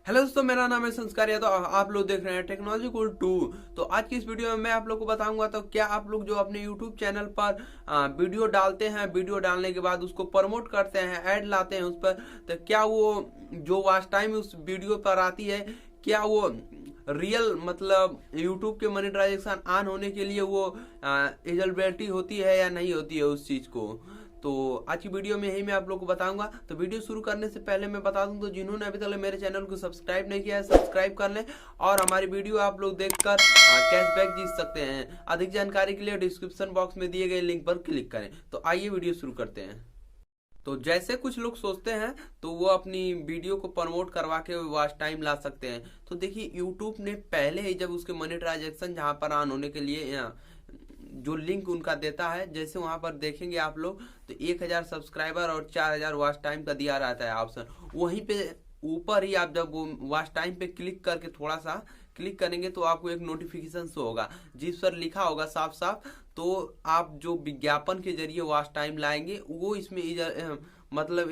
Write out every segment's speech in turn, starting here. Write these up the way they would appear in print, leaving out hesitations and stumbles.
Hello दोस्तों, मेरा नाम है संस्कार यादव। आप लोग देख रहे हैं टेक्नोलॉजी को टू। तो आज की इस वीडियो में मैं आप लोग को बताऊंगा तो क्या आप लोग जो अपने YouTube चैनल पर वीडियो डालते हैं, वीडियो डालने के बाद उसको प्रमोट करते हैं, ऐड लाते हैं उस पर, तो क्या वो जो वॉच टाइम उस वीडियो पर आती है, क्या वो रियल मतलब YouTube के मोनेटाइजेशन ऑन होने के लिए वो एलिजिबिलिटी होती है या नहीं होती है उस चीज को। तो आज की वीडियो में यही मैं आप लोग को बताऊंगा। तो वीडियो शुरू करने से पहले मैं बता दूं तो जिन्होंने अभी तक मेरे चैनल को सब्सक्राइब नहीं किया है, सब्सक्राइब कर लें और हमारी वीडियो आप लोग देखकर कैशबैक जीत सकते हैं। अधिक जानकारी के लिए डिस्क्रिप्शन बॉक्स में दिए गए लिंक पर क्लिक करें। तो आइए वीडियो शुरू करते हैं। तो जैसे कुछ लोग सोचते हैं तो वो अपनी वीडियो को प्रमोट करवा के वॉच टाइम ला सकते हैं। तो देखिए, यूट्यूब ने पहले ही जब उसके मनी ट्रांजेक्शन जहां पर ऑन होने के लिए जो लिंक उनका देता है, जैसे वहां पर देखेंगे आप लोग तो 1000 सब्सक्राइबर और 4000 वॉच टाइम का दिया रहता है ऑप्शन। वहीं पे ऊपर ही आप जब वो वॉच टाइम पे क्लिक करके थोड़ा सा क्लिक करेंगे तो आपको एक नोटिफिकेशन शो होगा जिस पर लिखा होगा साफ साफ, तो आप जो विज्ञापन के जरिए वॉच टाइम लाएंगे वो इसमें मतलब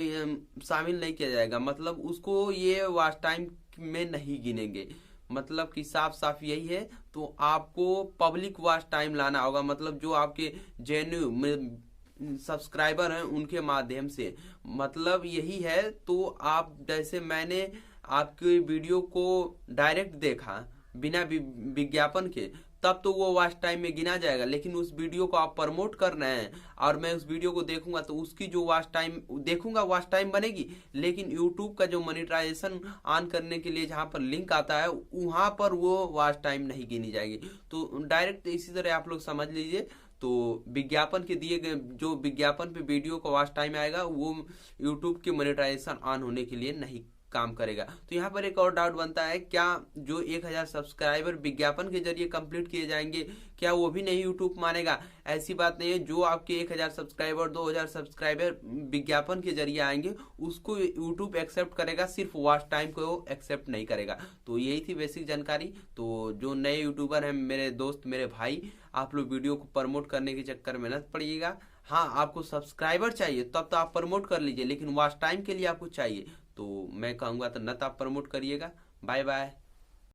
शामिल नहीं किया जाएगा, मतलब उसको ये वॉच टाइम में नहीं गिनेंगे। मतलब कि साफ साफ यही है। तो आपको पब्लिक वॉच टाइम लाना होगा, मतलब जो आपके जेन्यू सब्सक्राइबर हैं उनके माध्यम से, मतलब यही है। तो आप जैसे मैंने आपके वीडियो को डायरेक्ट देखा बिना विज्ञापन के, तब तो वो वॉच टाइम में गिना जाएगा। लेकिन उस वीडियो को आप प्रमोट कर रहे हैं और मैं उस वीडियो को देखूंगा तो उसकी जो वॉच टाइम देखूंगा वॉच टाइम बनेगी, लेकिन यूट्यूब का जो मोनेटाइजेशन ऑन करने के लिए जहां पर लिंक आता है वहां पर वो वॉच टाइम नहीं गिनी जाएगी। तो डायरेक्ट इसी तरह आप लोग समझ लीजिए। तो विज्ञापन के दिए गए जो विज्ञापन पे वीडियो का वॉच टाइम आएगा वो यूट्यूब के मोनेटाइजेशन ऑन होने के लिए नहीं काम करेगा। तो यहाँ पर एक और डाउट बनता है, क्या जो 1000 सब्सक्राइबर विज्ञापन के जरिए कंप्लीट किए जाएंगे क्या वो भी नहीं यूट्यूब मानेगा? ऐसी बात नहीं है। जो आपके 1000 सब्सक्राइबर 2000 सब्सक्राइबर विज्ञापन के जरिए आएंगे उसको यूट्यूब एक्सेप्ट करेगा, सिर्फ वॉच टाइम को एक्सेप्ट नहीं करेगा। तो यही थी बेसिक जानकारी। तो जो नए यूट्यूबर हैं, मेरे दोस्त मेरे भाई, आप लोग वीडियो को प्रमोट करने के चक्कर में न पड़िएगा। हाँ, आपको सब्सक्राइबर चाहिए तब तो आप प्रमोट कर लीजिए, लेकिन वॉच टाइम के लिए आपको चाहिए तो मैं कहूँगा तो न तो आप प्रमोट करिएगा। Bye bye.